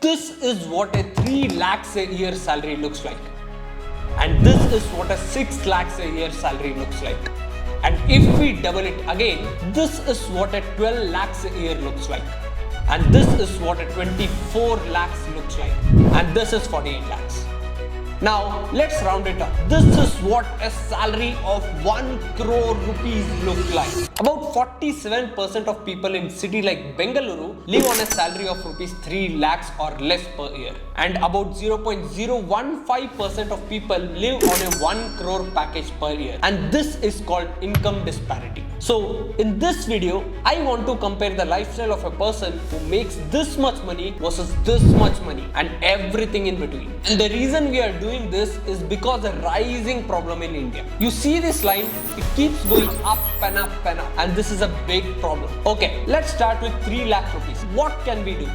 this is what a 3 lakhs a year salary looks like. And this is what a 6 lakhs a year salary looks like. And if we double it again, this is what a 12 lakhs a year looks like. And this is what a 24 lakhs looks like. And this is 48 lakhs. Now, let's round it up. This is what a salary of 1 crore rupees looks like. About 47% of people in city like Bengaluru live on a salary of rupees 3 lakhs or less per year. And about 0.015% of people live on a 1 crore package per year. And this is called income disparity. So, in this video, I want to compare the lifestyle of a person who makes this much money versus this much money and everything in between. And the reason we are doing this is because a rising problem in India. You see this line, it keeps going up and up and up, and this is a big problem. Okay, let's start with 3 lakh rupees. What can we do?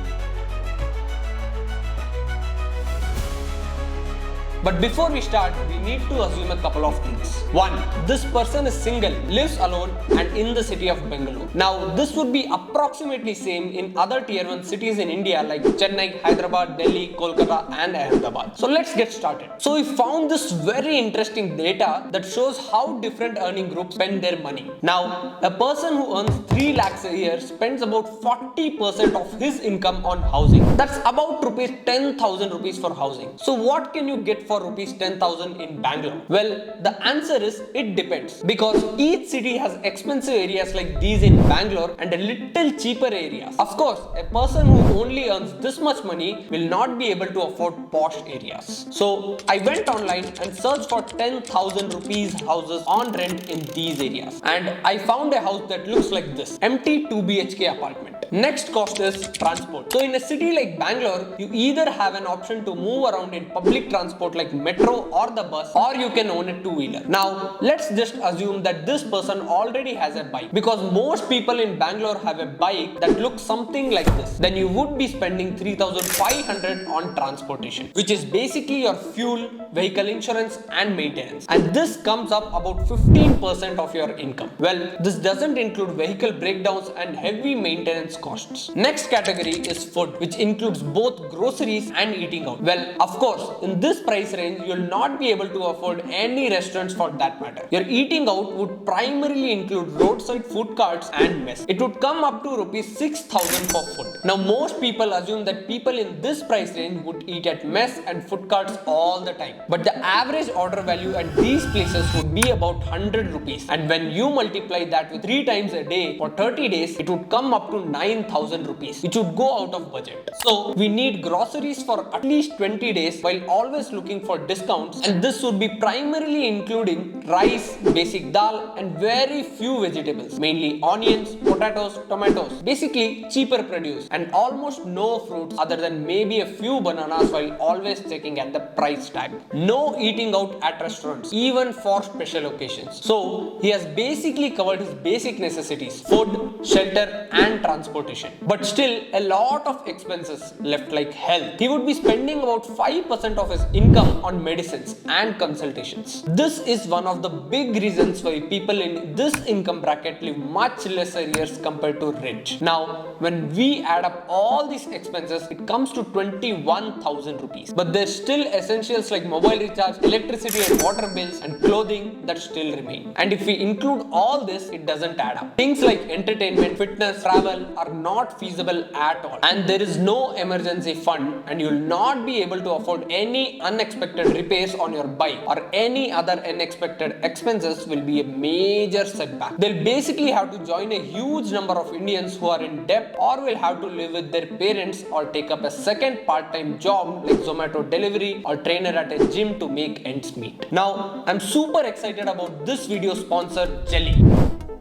But before we start, we need to assume a couple of things. 1. This person is single, lives alone and in the city of Bengaluru. Now, this would be approximately same in other tier 1 cities in India like Chennai, Hyderabad, Delhi, Kolkata and Ahmedabad. So let's get started. So we found this very interesting data that shows how different earning groups spend their money. Now, a person who earns 3 lakhs a year spends about 40% of his income on housing. That's about rupees 10,000 rupees for housing. So what can you get for rupees 10,000 in Bangalore? Well, the answer is it depends, because each city has expensive areas like these in Bangalore and a little cheaper areas. Of course, a person who only earns this much money will not be able to afford posh areas. So I went online and searched for 10,000 rupees houses on rent in these areas, and I found a house that looks like this: empty 2 BHK apartment. Next cost is transport. So in a city like Bangalore, you either have an option to move around in public transport like metro or the bus, or you can own a two-wheeler. Now, let's just assume that this person already has a bike, because most people in Bangalore have a bike that looks something like this. Then you would be spending 3,500 on transportation, which is basically your fuel, vehicle insurance and maintenance. And this comes up about 15% of your income. Well, this doesn't include vehicle breakdowns and heavy maintenance costs. Next category is food, which includes both groceries and eating out. Well, of course, in this price range, you'll not be able to afford any restaurants for that matter. Your eating out would primarily include roadside food carts and mess. It would come up to rupees 6,000 for food. Now, most people assume that people in this price range would eat at mess and food carts all the time. But the average order value at these places would be about 100 rupees. And when you multiply that with 3 times a day for 30 days, it would come up to 9,000 rupees, which would go out of budget. So, we need groceries for at least 20 days while always looking for discounts, and this would be primarily including rice, basic dal and very few vegetables, mainly onions, potatoes, tomatoes, basically cheaper produce, and almost no fruits other than maybe a few bananas, while always checking at the price tag. No eating out at restaurants, even for special occasions. So he has basically covered his basic necessities: food, shelter and transportation. But still a lot of expenses left, like health. He would be spending about 5% of his income on medicines and consultations. This is one of the big reasons why people in this income bracket live much lesser years compared to rich. Now, when we add up all these expenses, it comes to 21,000 rupees. But there's still essentials like mobile recharge, electricity and water bills and clothing that still remain. And if we include all this, it doesn't add up. Things like entertainment, fitness, travel are not feasible at all. And there is no emergency fund, and you'll not be able to afford any unexpected repairs on your bike, or any other unexpected expenses will be a major setback. They'll basically have to join a huge number of Indians who are in debt, or will have to live with their parents, or take up a second part-time job like Zomato delivery or trainer at a gym to make ends meet. Now, I'm super excited about this video sponsor, Jelly.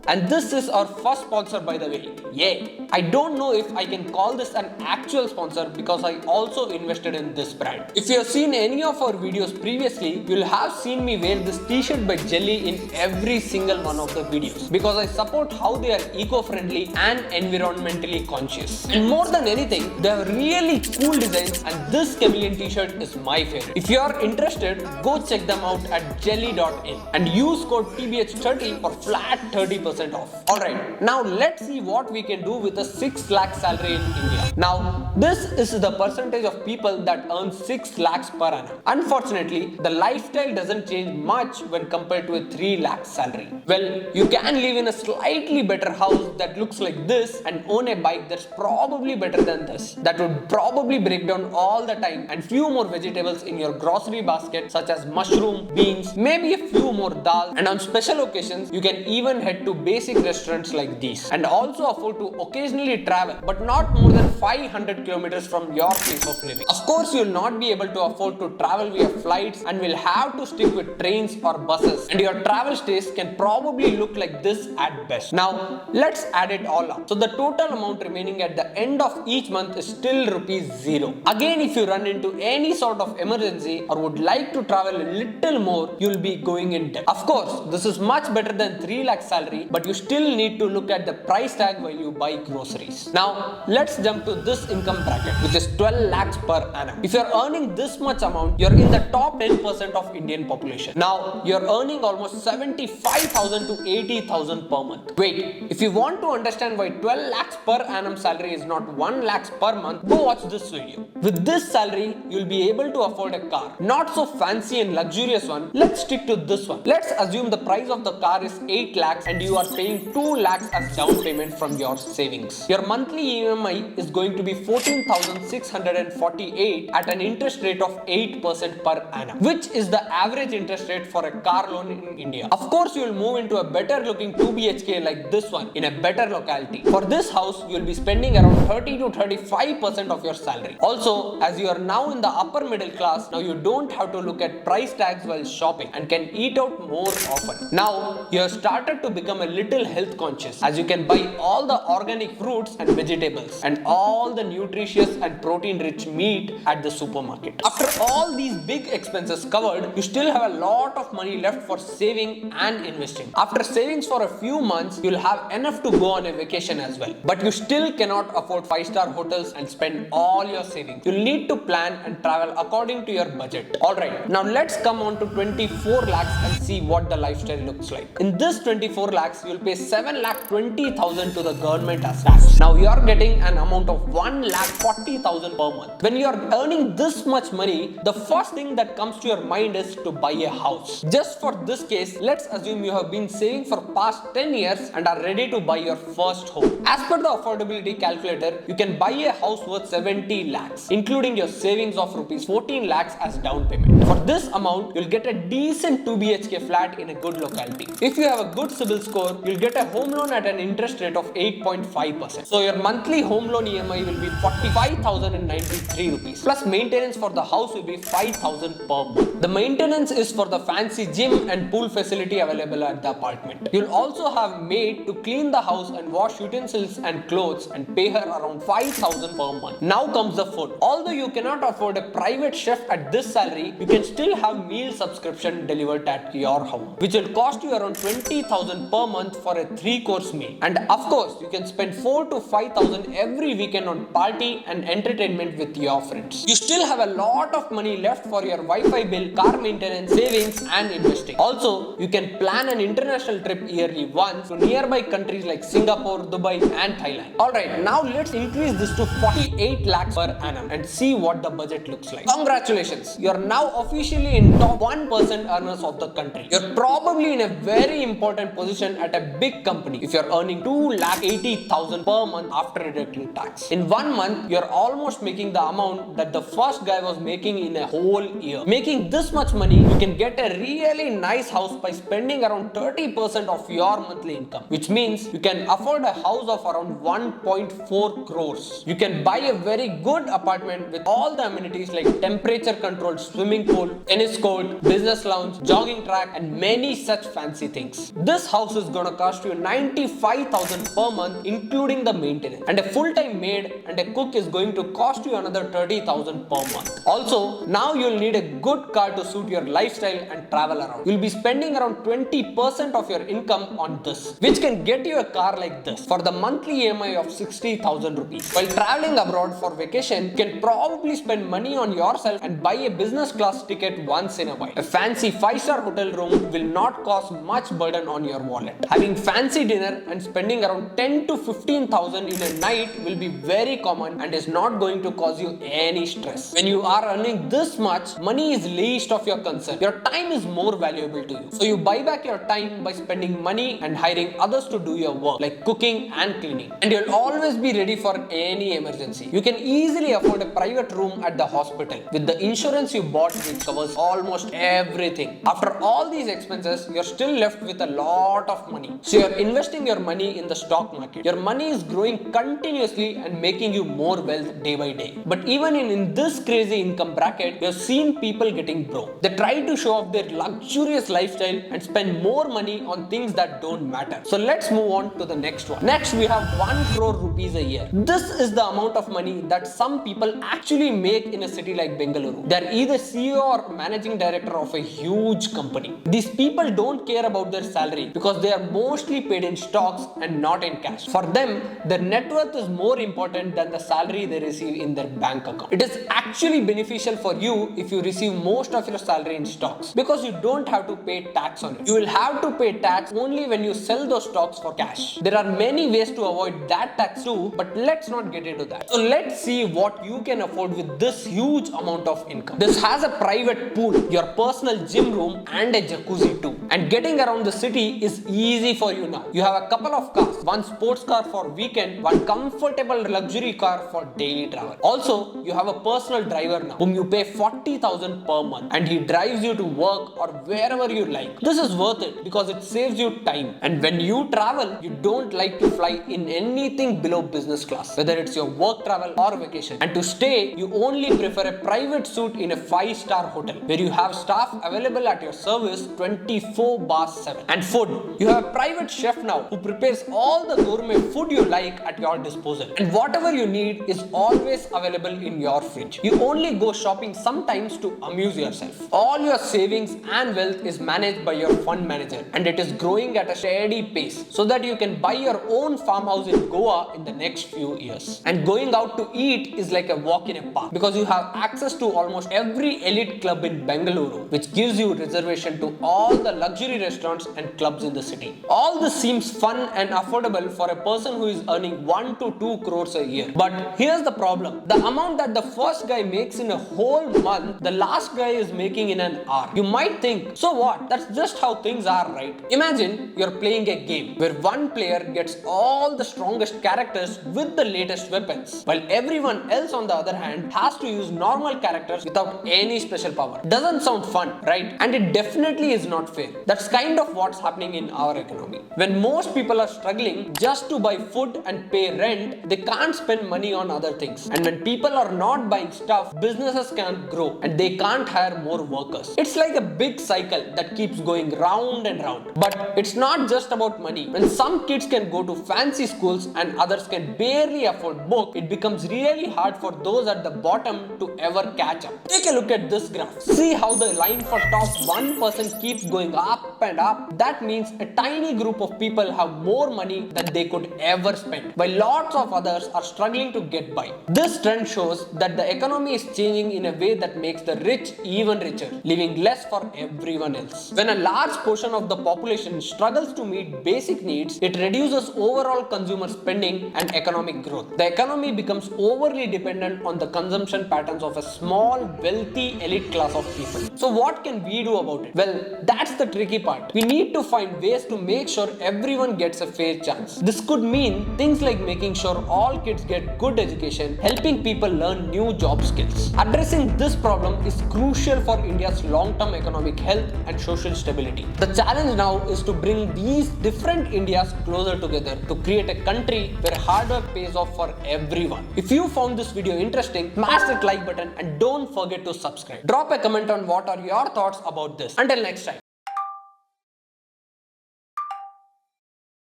And this is our first sponsor, by the way. Yay! I don't know if I can call this an actual sponsor because I also invested in this brand. If you have seen any of our videos previously, you'll have seen me wear this t-shirt by Jelly in every single one of the videos, because I support how they are eco-friendly and environmentally conscious. And more than anything, they have really cool designs, and this chameleon t-shirt is my favorite. If you are interested, go check them out at jelly.in and use code TBH30 for flat 30% 20% off. Alright, now let's see what we can do with a 6 lakh salary in India. Now, this is the percentage of people that earn 6 lakhs per annum. Unfortunately, the lifestyle doesn't change much when compared to a 3 lakh salary. Well, you can live in a slightly better house that looks like this and own a bike that's probably better than this. That would probably break down all the time, and few more vegetables in your grocery basket such as mushroom, beans, maybe a few more dal, and on special occasions you can even head to basic restaurants like these and also afford to occasionally travel, but not more than 500 kilometers from your place of living. Of course, you will not be able to afford to travel via flights and will have to stick with trains or buses, and your travel stays can probably look like this at best. Now let's add it all up. So the total amount remaining at the end of each month is still rupees 0. Again, if you run into any sort of emergency or would like to travel a little more, you'll be going in debt. Of course, this is much better than 3 lakh salary, but you still need to look at the price tag while you buy groceries. Now let's jump to this income bracket, which is 12 lakhs per annum. If you're earning this much amount, you're in the top 10% of Indian population. Now you're earning almost 75,000 to 80,000 per month. Wait, if you want to understand why 12 lakhs per annum salary is not 1 lakhs per month, go watch this video. With this salary, you'll be able to afford a car. Not so fancy and luxurious one. Let's stick to this one. Let's assume the price of the car is 8 lakhs and you are paying 2 lakhs as down payment from your savings. Your monthly EMI is going to be 14,648 at an interest rate of 8% per annum, which is the average interest rate for a car loan in India. Of course, you will move into a better looking 2 BHK like this one in a better locality. For this house, you will be spending around 30 to 35% of your salary. Also, as you are now in the upper middle class, now you don't have to look at price tags while shopping and can eat out more often. Now, you have started to become a little health conscious, as you can buy all the organic fruits and vegetables and all the nutritious and protein rich meat at the supermarket. After all these big expenses covered, you still have a lot of money left for saving and investing. After savings for a few months, you'll have enough to go on a vacation as well. But you still cannot afford 5-star hotels and spend all your savings. You'll need to plan and travel according to your budget. Alright, now let's come on to 24 lakhs and see what the lifestyle looks like. In this 24 lakhs, you'll pay 7,20,000 to the government as tax. Now you are getting an amount of 1,40,000 per month. When you are earning this much money, the first thing that comes to your mind is to buy a house. Just for this case, let's assume you have been saving for past 10 years and are ready to buy your first home. As per the affordability calculator, you can buy a house worth 70 lakhs, including your savings of rupees 14 lakhs as down payment. For this amount, you'll get a decent 2 BHK flat in a good locality. If you have a good CIBIL score, you'll get a home loan at an interest rate of 8.5%. So your monthly home loan EMI will be 45,093 rupees. Plus maintenance for the house will be 5,000 per month. The maintenance is for the fancy gym and pool facility available at the apartment. You'll also have maid to clean the house and wash utensils and clothes and pay her around 5,000 per month. Now comes the food. Although you cannot afford a private chef at this salary, you can still have meal subscription delivered at your home, which will cost you around 20,000 per month for a 3-course meal. And of course, you can spend 4 to 5,000 every weekend on party and entertainment with your friends. You still have a lot of money left for your Wi-Fi bill, car maintenance, savings and investing. Also, you can plan an international trip yearly once to nearby countries like Singapore, Dubai and Thailand. Alright, now let's increase this to 48 lakhs per annum and see what the budget looks like. Congratulations, you are now officially in top 1% earners of the country. You're probably in a very important position at a big company if you're earning 2,80,000 per month after deducting tax. In 1 month, you're almost making the amount that the first guy was making in a whole year. Making this much money, you can get a really nice house by spending around 30% of your monthly income, which means you can afford a house of around 1.4 crores. You can buy a very good apartment with all the amenities like temperature controlled swimming pool, tennis court, business lounge, jogging track and many such fancy things. This house is gonna cost you 95,000 per month including the maintenance, and a full-time maid and a cook is going to cost you another 30,000 per month. Also, now you'll need a good car to suit your lifestyle and travel around. You'll be spending around 20% of your income on this, which can get you a car like this for the monthly EMI of 60,000 rupees. While traveling abroad for vacation, you can probably spend money on yourself and buy a business class ticket once in a while. A fancy 5-star hotel room will not cause much burden on your wallet. point. Having fancy dinner and spending around 10 to 15,000 in a night will be very common and is not going to cause you any stress. When you are earning this much, money is least of your concern. Your time is more valuable to you. So you buy back your time by spending money and hiring others to do your work, like cooking and cleaning. And you'll always be ready for any emergency. You can easily afford a private room at the hospital. With the insurance you bought, which covers almost everything. After all these expenses, you're still left with a lot of money. So you're investing your money in the stock market. Your money is growing continuously and making you more wealth day by day. But even in this crazy income bracket, you've seen people getting broke. They try to show off their luxurious lifestyle and spend more money on things that don't matter. So let's move on to the next one. Next, we have 1 crore rupees a year. This is the amount of money that some people actually make in a city like Bengaluru. They're either CEO or managing director of a huge company. These people don't care about their salary because they are mostly paid in stocks and not in cash. For them, their net worth is more important than the salary they receive in their bank account. It is actually beneficial for you if you receive most of your salary in stocks because you don't have to pay tax on it. You will have to pay tax only when you sell those stocks for cash. There are many ways to avoid that tax too, but let's not get into that. So let's see what you can afford with this huge amount of income. This has a private pool, your personal gym room and a jacuzzi too. And getting around the city is easy for you now. You have a couple of cars, one sports car for weekend, one comfortable luxury car for daily travel. Also, you have a personal driver now whom you pay 40,000 per month and he drives you to work or wherever you like. This is worth it because it saves you time. And when you travel, you don't like to fly in anything below business class, whether it's your work travel or vacation. And to stay, you only prefer a private suite in a 5-star hotel where you have staff available at your service 24/7. And food, you have a private chef now who prepares all the gourmet food you like at your disposal. And whatever you need is always available in your fridge. You only go shopping sometimes to amuse yourself. All your savings and wealth is managed by your fund manager and it is growing at a steady pace so that you can buy your own farmhouse in Goa in the next few years. And going out to eat is like a walk in a park because you have access to almost every elite club in Bengaluru, which gives you reservation to all the luxury restaurants and clubs in the city. All this seems fun and affordable for a person who is earning 1 to 2 crores a year. But here's the problem. The amount that the first guy makes in a whole month, the last guy is making in an hour. You might think, so what? That's just how things are, right? Imagine you're playing a game where one player gets all the strongest characters with the latest weapons, while everyone else on the other hand has to use normal characters without any special power. Doesn't sound fun, right? And it definitely is not fair. That's kind of what's happening in our economy. When most people are struggling just to buy food and pay rent, they can't spend money on other things. And when people are not buying stuff, businesses can't grow and they can't hire more workers. It's like a big cycle that keeps going round and round. But it's not just about money. When some kids can go to fancy schools and others can barely afford books, it becomes really hard for those at the bottom to ever catch up. Take a look at this graph. See how the line for top 1% keeps going up and up. That means a tiny group of people have more money than they could ever spend, while lots of others are struggling to get by. This trend shows that the economy is changing in a way that makes the rich even richer, leaving less for everyone else. When a large portion of the population struggles to meet basic needs, it reduces overall consumer spending and economic growth. The economy becomes overly dependent on the consumption patterns of a small, wealthy elite class of people. So what can we do about it? Well, that's the tricky part. We need to find ways to make sure everyone gets a fair chance. This could mean things like making sure all kids get good education, helping people learn new job skills. Addressing this problem is crucial for India's long-term economic health and social stability. The challenge now is to bring these different Indias closer together to create a country where hard work pays off for everyone. If you found this video interesting, smash that like button and don't forget to subscribe. Drop a comment on what are your thoughts about this. Until next time.